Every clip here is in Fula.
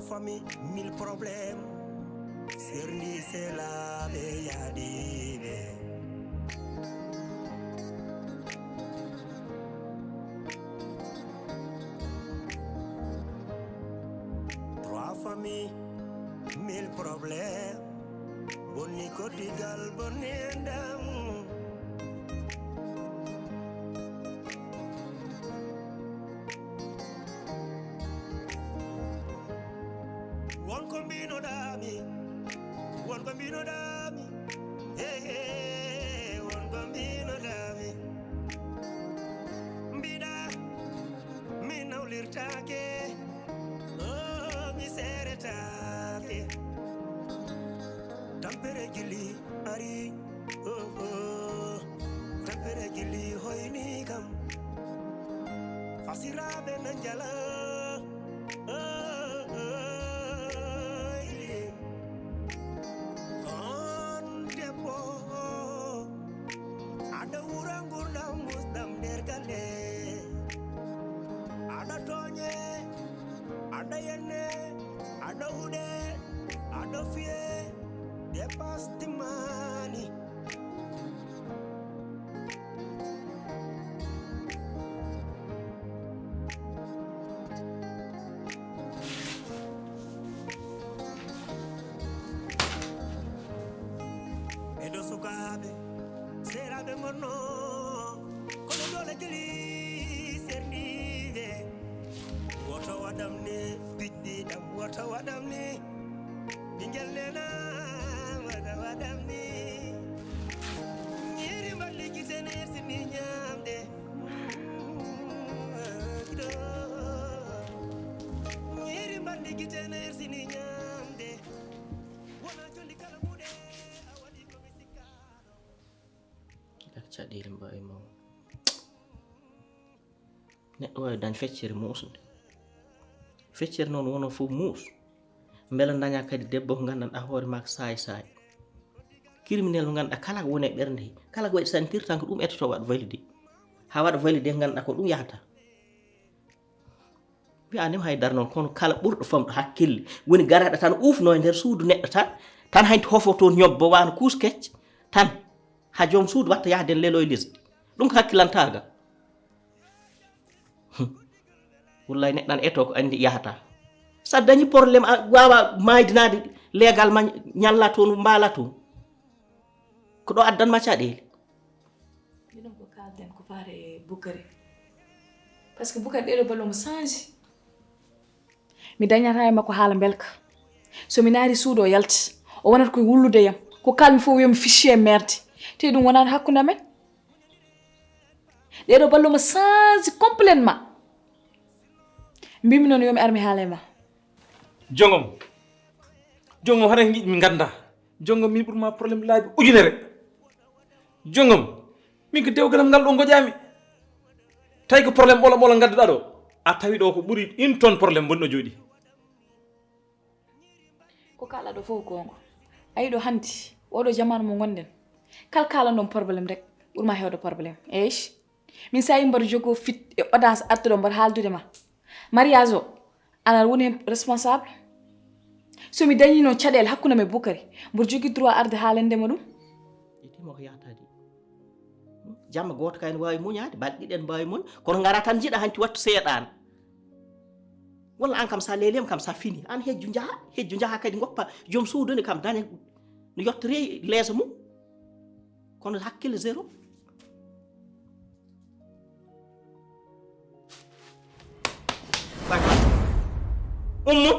familles, 1000 problèmes. Serie, c'est la Réalisé. Trois familles, 1000 problèmes. Boni kotigal, boni endam. One bambino dami, hey hey, one bambino dami. Mbida, mi naulirtake, oh mi seretake. Tampere gili ari, oh oh, tampere gili hoini kam. Fasirabe nanjala, oh oh. Ada urang-urang musdam dergale, ada tonye, ada yene, ada ude, ada fie, dia pasti mani. Edo sukabe. Sera de mono, kono dole jeli Serie. Wota wadam ni, biddi dam wota wadam ni. Bingel nena wada wadam ni. Nyeri mbali kitene sini nyamde. Nyeri mbali kitene sini nyamde. Wana jondi kala mude. Caɗeele mbawi maw neɗɗo wawi dañ feccere muusde feccere noon wono fof muus beele daña kadi debbo ko gandanɗa hoore ma ko saay criminel mo ganduɗa kala ko woni e ɓernde he kala ko waɗi santir tan ko ɗum ettoto waɗa validé ha waɗa validé ko ganduɗa ko ɗum yahata wiyanima haydara noon kono kala ɓurɗo famɗo hakkille woni garaɗo tan ufno e nder suudu neɗɗo tan hanti hofo toon ñobbo wano kuuskecce tan ha joom suudu watta yahde lelo e lesdi ɗum ko hakkilantaga wallahi neɗɗo nan eto ko andi yahata sa dañi probléme a wawa maydinade légal ma ñalla toon mbaala toon ko ɗo addanma caɗele ɗum ko kalden ko faare e Boukary par ce que Boukary ɗeɗo ballo mo change mi dañata e makko haala belka somi naari suudu o yalti o wonata koye wullude yam ko kalmi fof wiyomi fichier merde te ɗum wonani hakkude men ɗeɗo ballo mo change complètement mbimi noon yomi armi haala e ma jongom hara giɗi mi ganda jongom min ɓurma probléme laabi ujunere jongom min ko dewganam ngal ɗo goƴami tawi ko probléme ɓola gadduɗa ɗo a tawi ɗo ko ɓuuri une tonne probléme bonɗo jooɗi ko kalɗa ɗo fof gonga ayi ɗo handi oɗo jamanu mo gonɗen kala kala ɗon probléme rek ɓurma hewde probléme eyi min sa yi mbaɗa jogo fit e audace artuɗo mbaɗa haaldude ma mariage o ana woni hen responsable somi dañi noon caɗele hakkude me Boukary mboɗo jogui droit arde haalendema ɗum ittimo ko yahtade jamma goto kayne wawi muñade balɗe ɗiɗi en mbawi muñ kono gara tan jiiɗa hanti wattu seeɗan walla an kam sa lelima kam sa fini an hejju jaaha kadi goppa joom suuduni kam daña no yettori leeso mum kono hakkille zéro ummu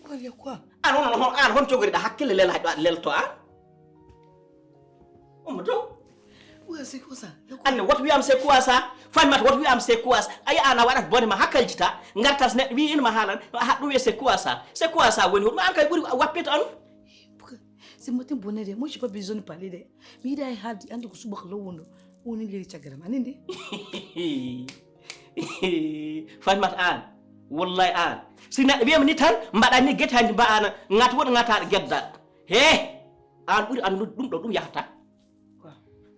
Quoi, quoi? An hon jogoriɗa hakkille lela haɗo aɗa lelto an ummu dow Ouais, c'est quoi ça? anne woto wiyam c'est quoi ça famimata woto wiyam c'est quoi ça ayi an a waɗat bone ma hakkaljita gartas neɗɗo wi inma haalan ha ɗum wiye c'est quoi ça woni hoɗum an kay ɓuuri wappito anu C'est moi qui bonnet de. Moi, je n'ai pas besoin de parler de. Mais il y a un truc qui est là. On est les chagrin. Anindi. Famimata an wallahi an si neɗɗo wiyama ni tan mbaɗa ni guete hanti mbaana ngata woɗo ngataɗo geddaɗo he an ɓuuri andude ɗum ɗo ɗum yahata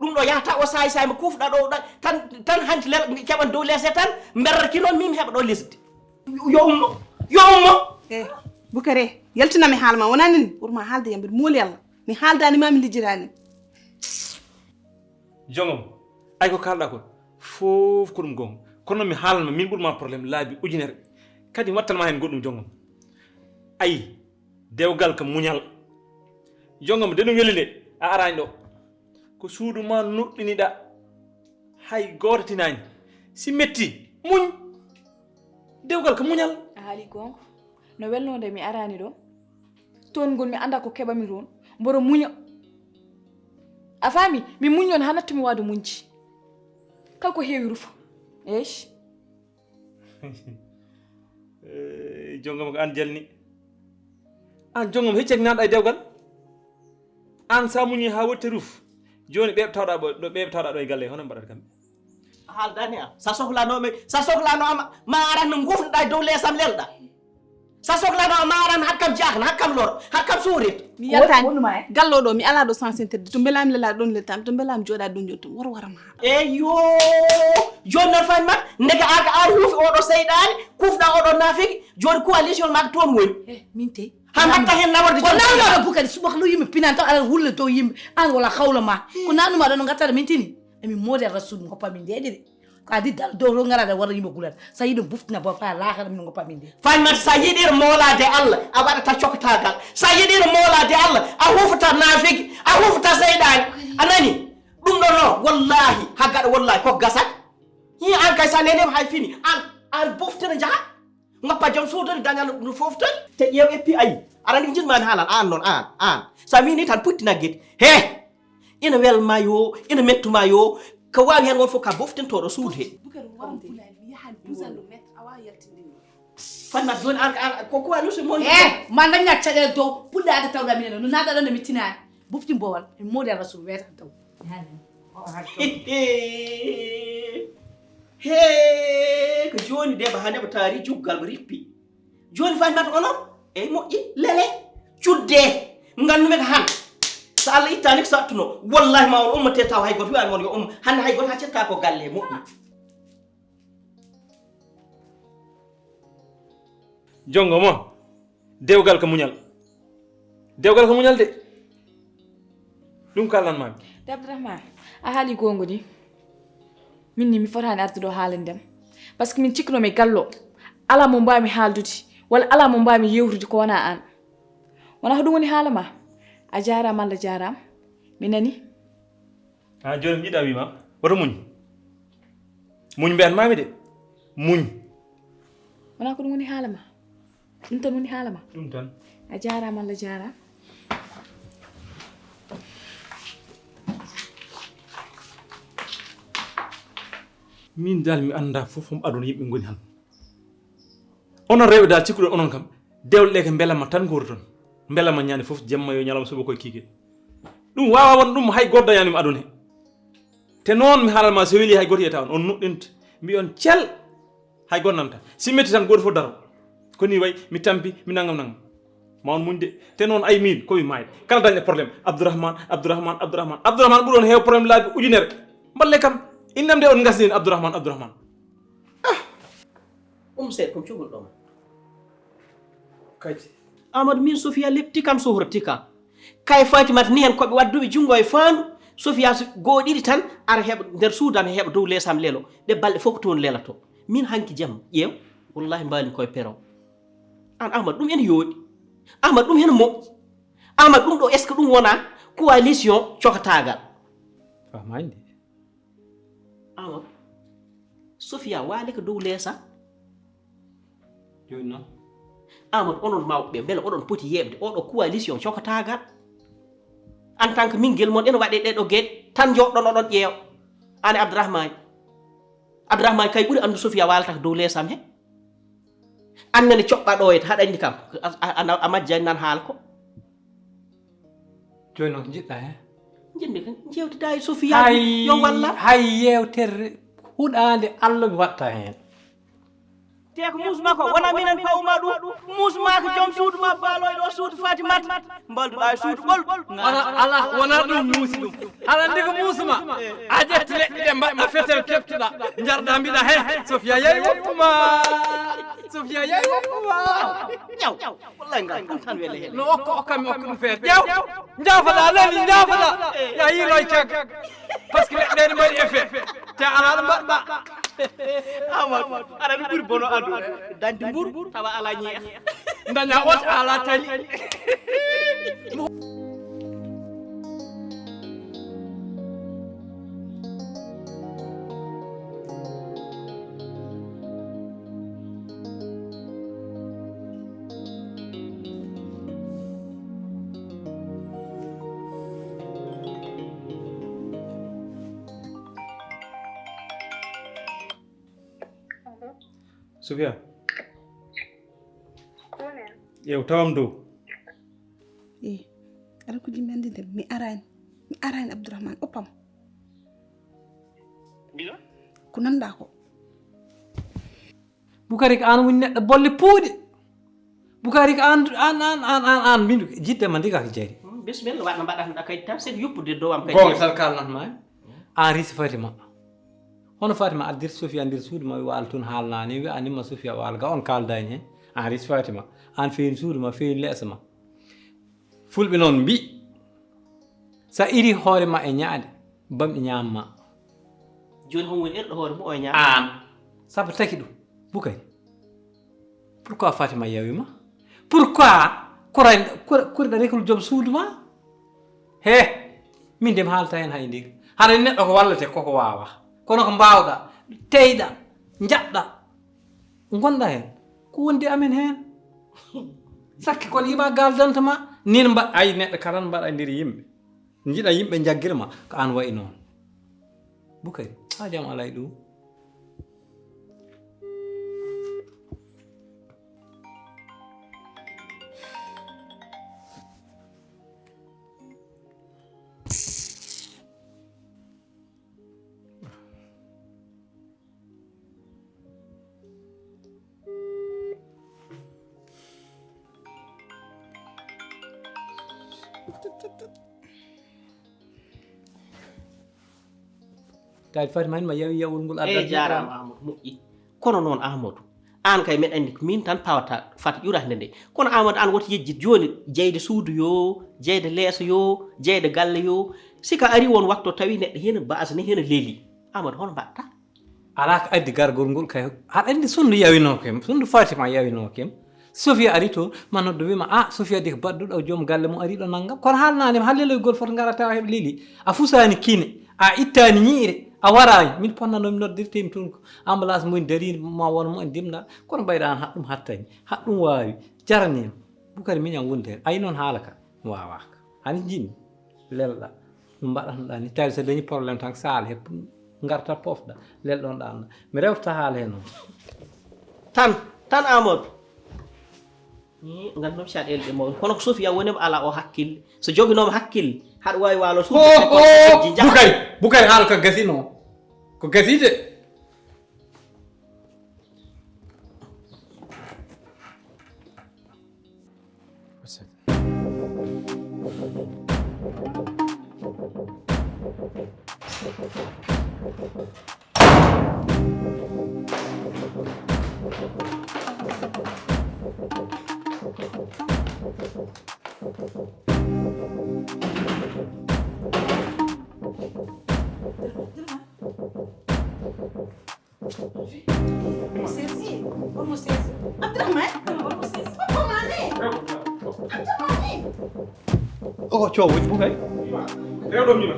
ɗum ɗo yahata o sayi mo kufɗa ɗo tan hanti keɓan dow lese tan mberraki noon min heɓa ɗo lesdi yo ummo Bukare yaltina mi halma wonani urma halde yambe mol yalla mi haldani mami lijirani jongom ay ko kalda ko fof ko dum gong kono mi halma min burma problème laabi ujunere kadi wattalma hen goddum jongom ay dewgal ka muñal jongom de dum welide a arani do ko suudu ma nuddinida hay goto tinani si metti muñ dewgal ka muñal haali gonga no welnode mi arani do ton gol mi anda ko keba mi ron mboro muña a fami mi muñon hanatti mi wadu munci kalko heewi rufa eesh jongom ko an jalni an jongom heccak nan ay dewgal an sa muñi ha wotte ruf joni beb tawda do e galle hono mbadat kam haaldani am sa sohlano ama ma aran no gufnoɗa dow leesam lelɗa sa sohlano ma aran hakkam jahna hakkam lor hakkam suurit mi yaltani gallo do mi ala do sensibilité to belam lela don le tam to belam joda don jottum war warama eyo joni non fayma ndega aga a ruufi oɗo seyɗani kufɗa oɗo nafiki joni coalition maga toon woni min te ha mbatta hen nawarde ko nanu bukari subak lu yimbe pinan to ala wulle to yimbe an wala khawla ma ko nanu ma don ngatta min tini emi mode rasul ko pami ndede ko adi dal do ro ngara da wara yimbe gulat sa yidum buftina ba fa la min ko pami ndede fayma sa yiɗir molade Allah a waɗata coktagal sa yiɗir molade Allah a hufata nafiki a hufata seyɗani anani ɗum ɗo no wallahi haggaɗo wallahi ko gasat hi an kay sa nenema hay fini an boftina jaha ngappa jom sodori dañal no foftani te ƴeew eppi ayi arani jinmani haalan an noon an sa wini tan puttina gueɗi he ina welma yo ina mettuma yo ko wawi hen won fof ka boftintoɗo suudu he fanma joni an ko alusi mon man daña caɗele dow puɗɗade tawɗa minen no nata ɗon mi tinani bofti mbowal e mode rasul weta taw he ko joni deba ha neɓa taari juggal rippi joni fanimata onon eyyi moƴƴi lele cudde gandume ko han so Allah ittani ko sattuno wallahi ma on ummate taw hay goto wi'ani won yo umma hande hay goto ha cetta ko galle moƴƴi jongomo dewgal ko muñal de ɗum kallanmami Abdourahmane a haali gongo ni minni mi fotani artuɗo haalindem par ce que min cikkinomi gallo ala mo mbawmi haaldude walla ala mo mbawmi yewtude ko wona an wona ko ɗum woni haala ma a jarama Allah jarama mi nani ha joni mi jiiɗa wima woto muñ mbiyanmami de muñ wona ko ɗum woni haala ma ɗum tan woni haala ma ɗum tan a jarama Allah jarama min dal mi anda fof mo aduna yimɓe goni han onon rewɓe dal cikkuɗon onon kam dewle ɗe ko beelama tan gori toon beelama ñande fof jemma yo ñalawma soɓo koye kiike ɗum wawa won ɗum hay goto dañanimi aduna he te noon mi haalalma so weeli hay goto yiyata on nuɗɗinta mbi on cel hay goto nanta si metti tan goto fof daro koni way mi tampi mi nangam ma on muñde te noon ay min komi mayde kala dañɗe probléme Abdourahmane ɓuuri on heew probléme laabi ujunere mballe kam innam nde on gasni Abdourahmane seeɗa kom cuhulɗoma kadi amadou min Sofia lepti kam sohrati kam kay Fatimata ni hen koɓe wadduɓe junggo e fandu Sofia goo ɗiɗi tan ara heɓa nder suudam heɓa dow leesam lelo ɗe balɗe fof ko toon lelato min hanki jamma ƴeew wallahi mbalimi koye peron an Amadou ɗum ene yooɗi Amadou ɗum hen moƴƴi Amadou ɗum ɗo est ce que ɗum wona coalition cokotagal famande Amadou Sofia waali ko dow leesam joni noon Amadou onon mawɓe beele oɗon poti yeɓde oɗo coalition cokotagal en tant que mingel moon ene waɗe ɗeɗo gueɗe tan joɗɗon oɗon ƴeew ane Abdourahmane kay ɓuuri andu Sofia walata ko dow leesam he annene coɓɓa ɗo yete haɗa andi kam a majjani nan haala ko joni noon ko jiɗɗa hen jinde kan jewtida e Sofia yo walla hay yewtere huɗande Allah mi watta hen te ko musma ko wona minen pawma ɗum musma ko joom suudu ma baaloyɗo suudu Fatimat mbalduɗa e suudu ɓol ala wona ɗum muusi ɗum ala ndi ko muusuma a ƴetti leɗɗe ɗe mbaɗɗa fetel keftuɗa jarɗa mbiɗa he Sofia yayi woppuma Sofia yayi woppuma ñaw wallahi ngal ɗum tan wele hen no okkami okka ɗum feere ƴew jaafaɗa leli jaafaɗa ya yiiloye cagga par ce que leɗɗe ɗe mbaɗi effet te ala ɗo mbaɗɗa Amadou aɗa ɗum ɓuuri bono adu dañde mburu tawa ala ñeex daña ot ala tali Sofia yew tawam dow aɗa ko jimmi andinde mi arani Abdourahmane oppam ko nanda ko Bukari ko an woni neɗɗo bolle puuɗe Bukari ko an mbindu jiddema ndiga ko jeeri bisimilla waɗno mbaɗatnoɗa kadi tan siko yuppude dowam kadi gonga tan kalnatma an risi Fatima hono Fatima addir Sofia ndir suudu ma wi waal toon haalnani wi anima Sofia waal ga on kaldani hen an risi Fatima an feewi suudu ma feewi leesa ma fulɓe noon mbi sa iri hoore ma e ñaade bamɗe ñamma joni hon woni erɗo hoore mo o ñaam an sabu taki ɗum Bukari pourquoi Fatima yawima pourquoi kuriɗa rekol joom suudu ma he min de mi haalta hen hay ndig haɗa neɗɗo ko wallate koko wawa kono ko mbawɗa teyɗa jaɓɗa gonɗa hen ko wondi amen hen sakke kono yima galdanta ma nin mbaɗ ay neɗɗo kala mbaɗa e nder yimɓe jiiɗa yimɓe jagguirma ko an wayi noon Bukari ha jaam ala e ɗum tawi Fatima en ma yawi yawol ngol e jarama Amadou moƴƴi kono noon Amadou an kay meɗa andi ko min tan pawata fata ƴurande nde kono Amadou an woto yejjid joni jeyde suudu yo jeyde leeso yo jeyde galle yo sika ari won waktu tawi neɗɗo hena base ne hena leeli Amadou hono mbaɗata ala ko addi gargol ngol kay haɗa andi sundu yawinokem sundu Fatima yawinokem Sofia ari to man noddo wima Sofia de ko badduɗo joom galle mo ari ɗo naggam kono haalnanima halleloygol foto ngara tawa heɓa leeli a fusani kine a ittani ñiire a warani min ponnanomi noddirtemi toon ko ambulance moni dari ma won mo en dimna kono mbayɗa an haɗɗum hattani haɗɗum wawi jaranima Bukari miñam wonde hen ayi noon haala ka wawaka hani jinmi lelɗa ɗum mbaɗatnoɗa ni tawi so dañi probléme tan Sall he garta pofɗa lelɗon ɗanna mi rewta haala hen noon tan Amadou ngandum caɗele ɗe mawɗe kono ko Sofia wonima ala o hakkille so joginoma hakkille haɗa wawi walo Bukari haala ko gasino ko gaside Oh, cowo woji Bukari rewɗo mima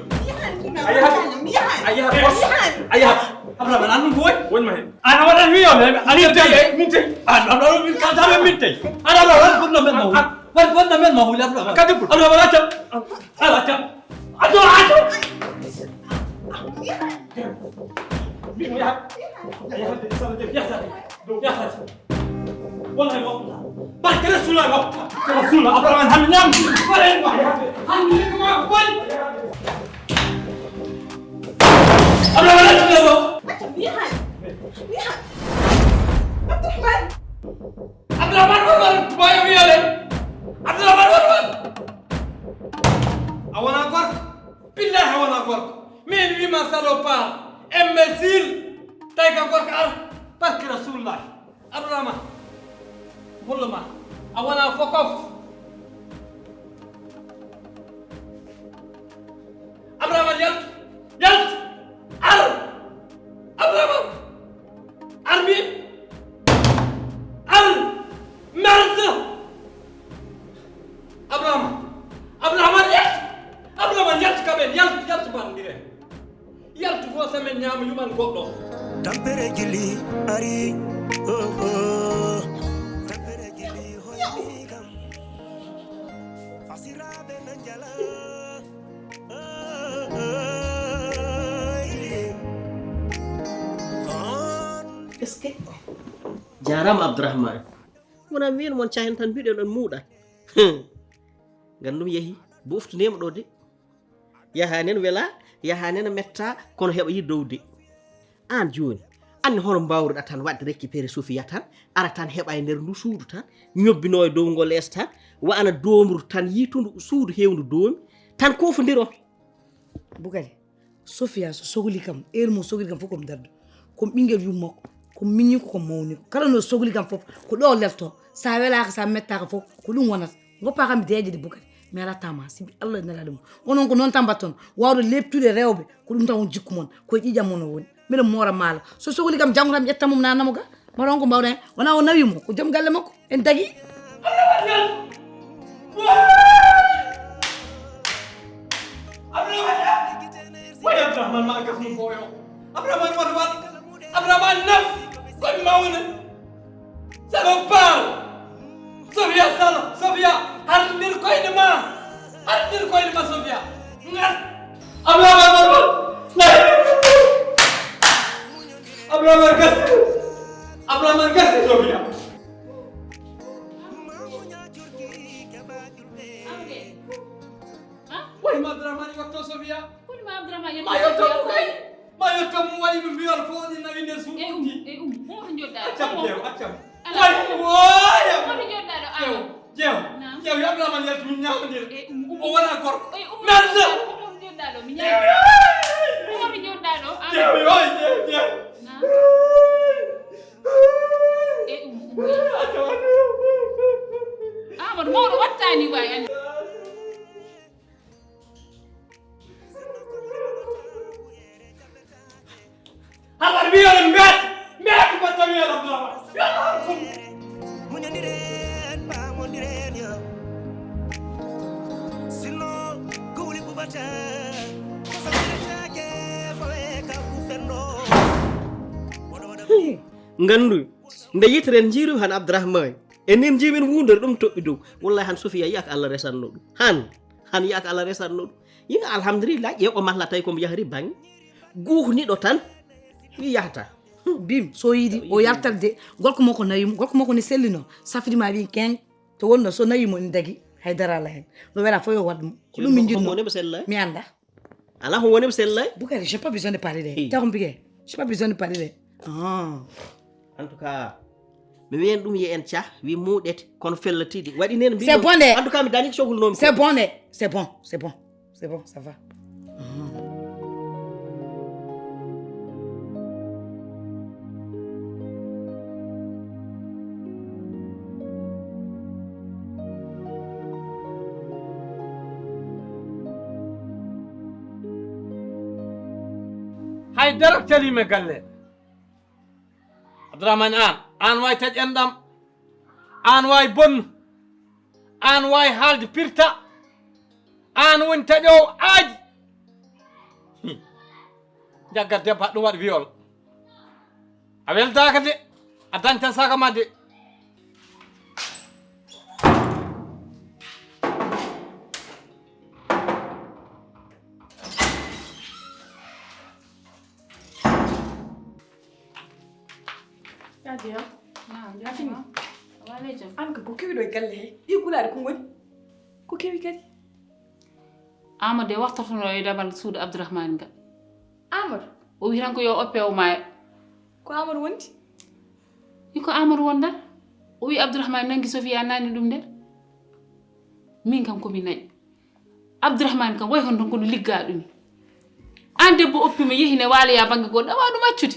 ayaha Abdourahmane an ɗum ko wonma hen an a waɗat wiyode min tawi an min kaltame min tawi an Abdourahmane fotno men ma huuli fotno men ma huuli Abdourahmane kadi Abdourahmane accam wallahi woppa barke Rasulullah woppa Rasulullah Abdourahmane hande ñamdi hande ligoma boni Abdourahmane sil tay ka gorko ar barke rasulullah Abdourahmane holluma a wona fokof Abdourahmane yalt ar Abdourahmane armi al merde Abdourahmane yalt kaben yalt bandire yalt fo semen nyam yuman goddo tampere gili ari tampere gili hoyni kam fasirabe nanjala est ce que jarama Abdourahmane wona min mon cahen tan mbiɗen ɗon muuɗa gandum yeehi boftunema ɗo de yahanen wela yahanen metta kono heɓa yi dowde an joni anne hono mbawruɗa tan wadde récupéré Sofia tan ara tan heɓa e nder ndu suudu tan ñobbino e dow ngol lees tan wa'ana domru tan yitundu suudu hewndu doomi tan kofodiro Bukari Sofia so sogli kam mo sogli kam fof kom dardo kom ɓinguel yummakko ko minni ko mawni kala no sogli kam fof ko ɗo lelto sa welaka sa mettaka fof ko ɗum wonata goppa kam deeje de Bukari mi ala tama sibi Allah nala ɗum onon ko noon tan batton wawde leptude rewɓe ko ɗum tan won jikku mon koye ƴiƴam mon o woni mbiɗa moora maala so sogli kam janggo tan mi ƴetta mum nanamo ga maron ko mbawɗa hen wona o nawimo ko joom galle makko en dagui Abdourahmane ma gas mum boyo Abdourahmane wat wat Abdourahmane naf koye mawne saɗo paal Sofia Sall Sofia harndir koyɗe ma Sofia ngat Abdourahmane wat wat Abdourahmane gas Sofia way ma Abdourahmane watto Sofia ma yotto mo kay ma yotto mo waɗi ɗum viol fo ni nawi nder suuɗi accam way woya jeew yo Abdourahmane yalti min ñamodir o wona gorko merde Amadou mawɗo wattani way andi haɓar wiyolen mbiyat batta wiyel Abdourahmane muñodiren pamodiren yo sino kowli bubata kosawiretake fawe kaku fenno gandu nde yiteren jiirum han Abdourahmane enen jimin wundere ɗum toɓɓi dow wallahi han Sofia yiyaka Allah resanno ɗum han yiyaka Allah resanno ɗum yiga alhamdulillah ƴewɓo mahla tawi komo yahri banggue guhniɗo tan mi yahata bim so yiidi o yaltande golko makko nawimo golko makko ne sellino safrima wi keng to wonno so nawimo ne dagui haydara ala hen no wela fof yo waɗmo ko ɗum min jiɗno mi anda ala ko woni sellay Boucari j'ai pas besoin de parler de taw mbige j'ai pas besoin de parler de en tout cas mi wiyen ɗum ye en cah wi muuɗete kono fellatiɗi waɗi nen c'est bon de en tout cas mi dañi cohlunomi c'est bon de c'est bon ça va hay dara calime galle Abdourahmane an way taƴ enɗam an way bonnu an way haalde pirta an woni taƴowo aaji jaggat debbo haɗum waɗa viol a weldaka de a dañtan saka ma de Diom fini waaleykum an ko kewi ɗo e galle he ɗi kulaɗe ko goni ko kewi kadi Amadou wartotono e dabal suudu Abdourahmane ngal Amadou o wi tan ko yo oppe o maayo ko Amadou wondi ko Amadou wondal o wi Abdourahmane nangi Sofia nani ɗum nder min kam komi naƴi Abdourahmane kam way hon ton kono ligga ɗumi an debbo oppima yehine waaloya banggue goɗɗo awa ɗum accude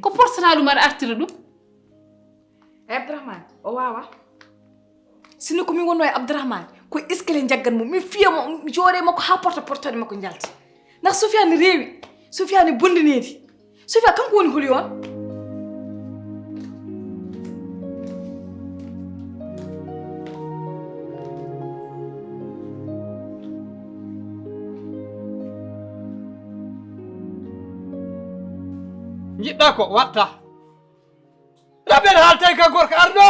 ko portata ɗum aɗa artira ɗum Abdourahmane o wawa sino komin wonno e Abdourahmane ko iskele jaggat mo min fiyamo joore makko ha portade makko jalti ndax Sofiane reewi Sofiane bondineedi Sofia kanko woni holi on jiɗɗa ko watta raɓen haaltay ka gorko arɗo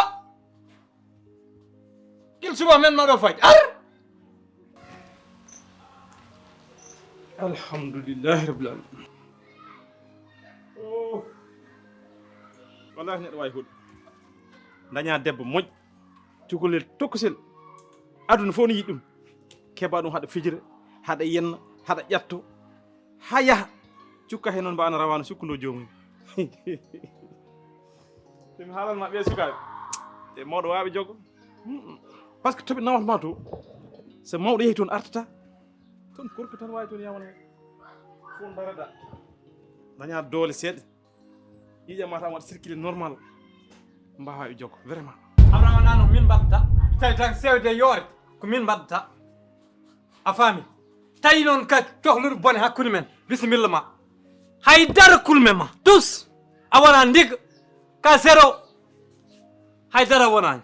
gil suba men maɗo faji ar alhamdulillahi rabbil alamin wallahi neɗɗo wawi huɗo daña debbo moƴƴo cukalel tokkosel aduna fof no yiɗi ɗum keɓa ɗum haɗa fijira haɗa yenna haɗa ƴatto ha yaaha cukka he noon mbano rawano sukkundo jomum temi haalanma ɓe sukaɓe e mawɗo wawi jogo par ce que toɓe nawatma to so mawɗo yeehi toon artata toon gorko tan wawi toon yamana fo daraɗa daña doole seeɗa yiƴama tan waɗa circulé normal mbawa e jogo vraiment abrahama no min mbaɗata tawi tan sewde yoore ko min mbaɗata a faami tawi noon ka cohluɗo bone hakkude men bisimilla ma haydara kulme ma tous a wona ndiga ka zéro haydara wonani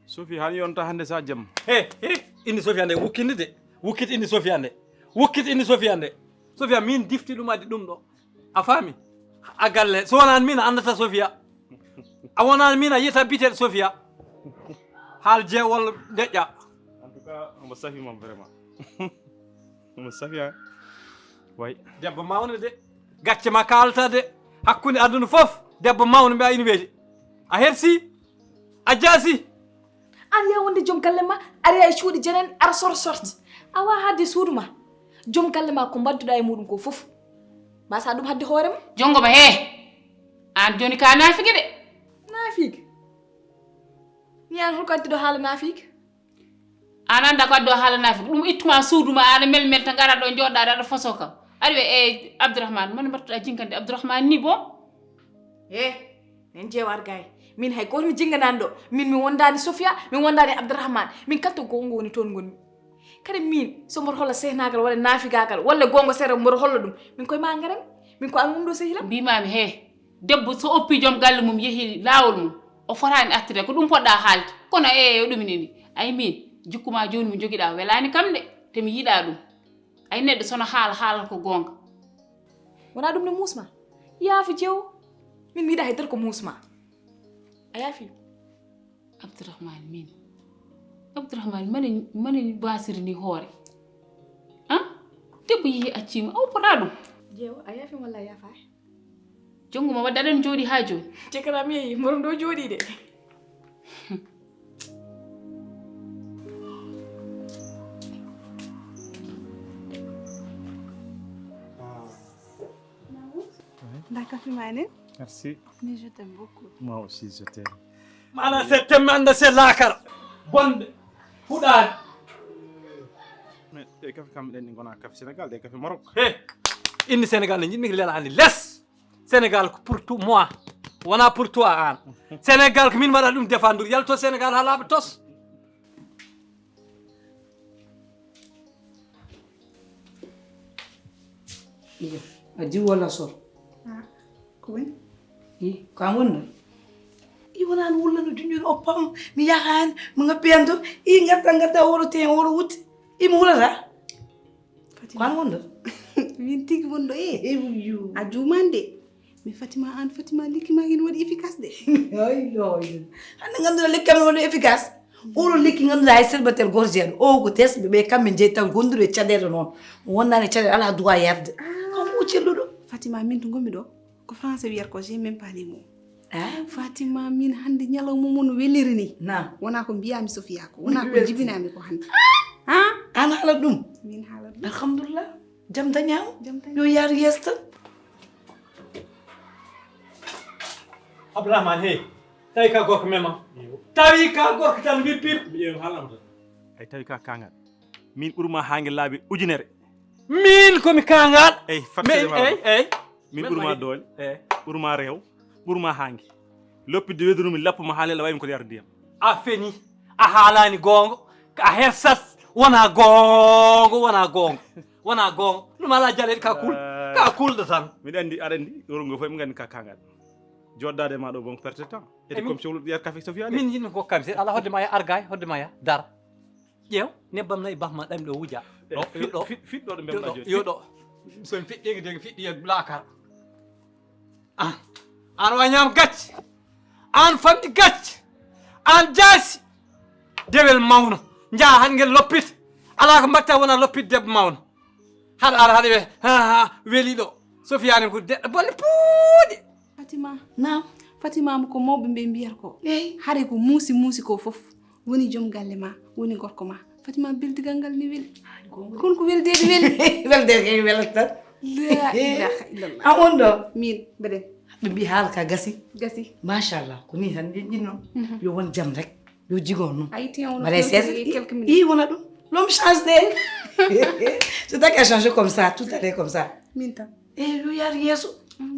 Sophie han yonta hande sa jamma indi Sophie ande wukkinde de wukkit indi Sophie ande wukkit indi Sophie ande Sophia min difti ɗum addi ɗum ɗo a faami a galle so wonani min a andata Sophia a wonani min a yiyata biteɗo Sophia haal je walla deƴƴa en tout cas omo safi mam vraiment omo safi ha way debbo mawne de gacce ma kalata de hakkude aduna fof debbo mawne mbiya ina weeti a hersi a jaasi an ya wonde joom galle ma ari ay cuuɗi jenen ara sorte awa hadde suudu ma joom galle ma ko mbadduɗa e muɗum ko fof mbasa ɗum hadde hoorema jongoma he an joni ka nafigue de nafigue mi an holko addiɗo haala nafigue an anda ko addo haala nafigue ɗum ittuma suuduma aɗa mel tan gara ɗo joɗɗa aɗa foso kam aɗa wiya e Abdourahmane mane mbattuɗa jinkande Abdourahmane ni bon nen jeewar gay min hay goto mi jinganani ɗo min wondani Sofia min wondani Abdourahmane min kalto gongo woni toon gonmi kadi min so mboto holla sehnagal walla naafigagal walla gongo sere mboto holla ɗum min koye ma garan min ko an mum ɗo sehilam mbimami he debbo so oppi joom galle mum yeehi lawol mum o fotani artire ko ɗum poɗɗa haalde kono ɗumini ay min jukkuma joni mi joguiɗa welani kam de te mi yiɗa ɗum ay neɗɗo sono haala ko gonga wona ɗum ne musma yaafu jeewo min mi yiɗa haydara ko musma a yaafi Abdourahmane mane basiri ni hoore debbo yeehi accima aw poɗa ɗum jeewo a yaafi walla a yaafa jongo ma wadde aɗani jooɗi ha joni cekaram yeehi morom ɗo jooɗi de D'accord, Fimane. Merci. Mais je t'aime beaucoup. Moi aussi, je t'aime. Mana se temmanda se laakara bonde fuɗaade mais ɗe kafe kam ɗen ɗi gona kafe Sénégal ɗe kafe Maroc inni Sénégal ne jiɗmi lelani less Sénégal ko pour tout moi wona pour toi an Sénégal ko min waɗa ɗum défendre yalto Sénégal ha laaɓa tos iya a jiw walla sor Ko woni? i ko an wonno i wonani wullano duñude o pam mi yahani mi ngabbento i gadda woro ten woro wutte imi wulata ko an wonno Min tigi wonɗo a juumande mais Fatima lekki ma ina waɗi efficace de ayno hande ganduɗa lekki am waɗi efficace oɗo lekki ganduɗa hay selbatel goto jeeɗo o ko tesɓe ɓe kamɓe jeeyi taw gonduɗo e caɗele noon wonnani caɗele ala droit yarde kam o celluɗo Fatima min to gommi ɗo ko français wiyata ko j'ai même pas les mots Fatima min hande ñalawma mon weliri ni na wona ko mbiyami Sofia ko wona ko jibinami ko hande an haala ɗum min haala ɗum alhamdulillah jam dañama yo yaar yeeso tan Abdourahmane hey tawi ka gorko mema tawi ka gorko tan wi pip mi ƴeewi haalam tan ay tawi ka kangal min ɓurma hangue laabi ujunere min komi kangal Ey, facture ma. ey Min ɓurma doole. Ɓurma rew. Ɓurma hangi. Loppide wedrumi lappuma haalela waymi ko yar ndiyam. a feni a haalani gongo a hersat wona gongo wona gongo ɗum ala jaleɗe ka kulɗo tan Miɗa andi aɗa andi wuro ngo fof mi gandi ka kangal. Joddade ma ɗo bon perte temps. Ede comme sohluɗo yar café Sofia de. min yimɓe gokkami seeɗa ala hoddema ya argay hoddema ya dara ƴeew nebbam nayi bahma ɗami ɗo wuja ɗo Fiɗɗo ɗo mbemɗa joni. yo ɗo somi fiɗɗigi dege fiɗɗi e lakar an wa ñam gacce an famɗi gacce an jaasi dewel mawno jaa han ngel loppita ala ko mbatta wona loppide debbo mawno haɗa ara haɗa wiye weeli ɗo Sofiane ko deɗɗo bolle puuɗi Fatima. Naam. Fatima ko mawɓe ɓe mbiyata ko. Hare ko muusi ko fof woni joom galle ma woni gorko ma. Fatima beldigal ngal ni weli. Kon ko weldede weli. Weldede kay welat tan. La ilaha illallah. A on ɗo Min beɗen. ɓe mbi haala ka gasi Gasi. machallah ko ni tan ƴiɗɗinno yo won jaam rek yo jigon noon Ay tiens on mbaɗa quelques seeɗa minutes. i wona ɗum l'homme change de c'est à changer comme ça tout allait comme ça Min tan. yo yaari yeeso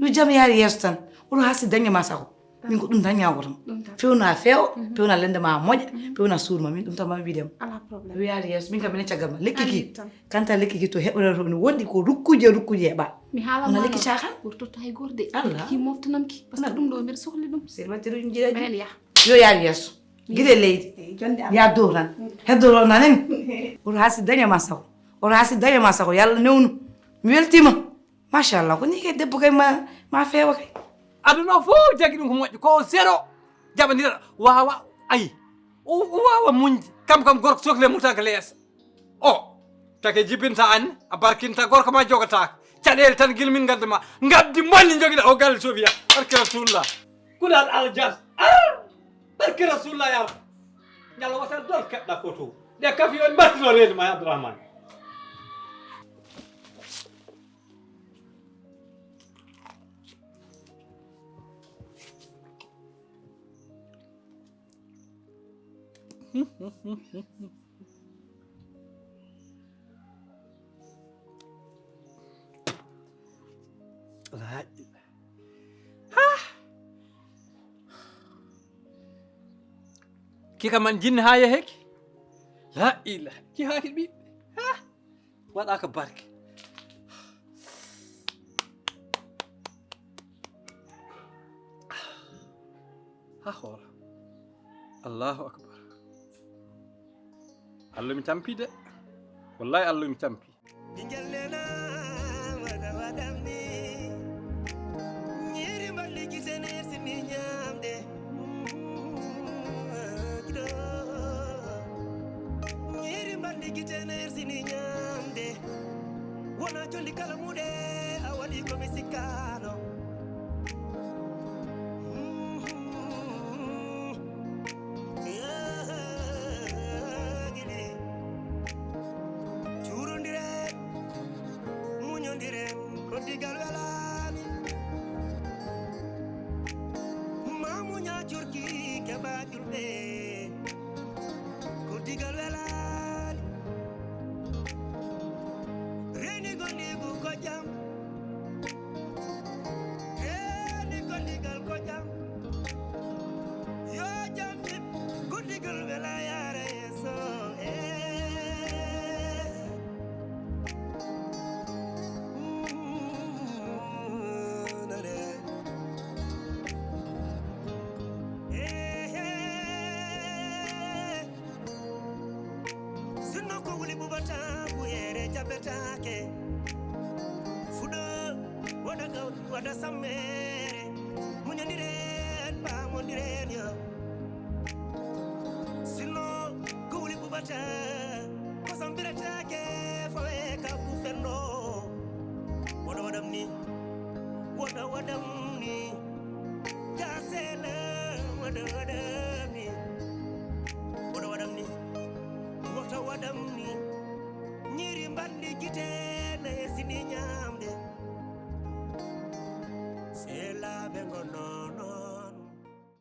yo jaam yaari yeeso tan oɗo hasi dañema sago min ko ɗum tan ñagotam fewna feewa pewna lende ma moƴa pewna suudma min ɗum tan mami wiidema Ala problème. yo yaari yeeso min kam minen caggal ma lekki ki kanta lekki ki to heɓata to ne woɗɗi ko rukkuje heɓa Mi haala Ona ma lekki cakan ɓurtoto hay gorde. Allah. Ki moftanamki par ce que ɗum ɗo mbiɗa sohli ɗum. c'est wattiru jiɗaji Benen ya. yo yaari yeeso guiɗe leydi Jonde am. ya dow tan heddoro nanen oto haasi dañama sago oto haasi dañama sago yallah newnu mi weltima machallah ko ni kay debbo kay ma feewa kay aduna fof jagui ɗum ko moƴƴi ko zéro jaɓaniɗa wawa ayi o wawa muñde kam gorko sohli mutaka leesa o take jibbinta anne a barkinta gorko ma jogataka caɗele tan guila min gaddama gaddi monni joguiɗa o galle Sofia barke rasulullah kuɗal aljas barke rasulullah ya ñalla watan dol keɓɗa ko to ɗe kafi on mbattino reedu ma Abdourahmane kika man jinni ha yeheki la ilaha ki haki ɓiɓɓe waɗaka barke ha hoora allahu akbar Allah mi tampi de wallahi Allah mi tampi Wona jolli kala muɗe a waɗi komi sikkano gili curodiren muñodiren ko digal welani mamuña curki keɓa julɓe ko digal welani reni gondigu ko jam reni gondigal ko jam yo jam yip gondigal wela yara yeso sinno ko wuli bubata buyere jabetake fuɗo waɗa gawɗi waɗa sammere muñodiren pamodiren yo sinno ko wuli bubata ko sambiretake fawe ka kufenɗo woɗa waɗam ni woɗa waɗam ni jasela woɗa waɗam ni woɗa waɗam ni woto waɗam ni ñiri mbandi gite na sini ñamde c'est la bengo nono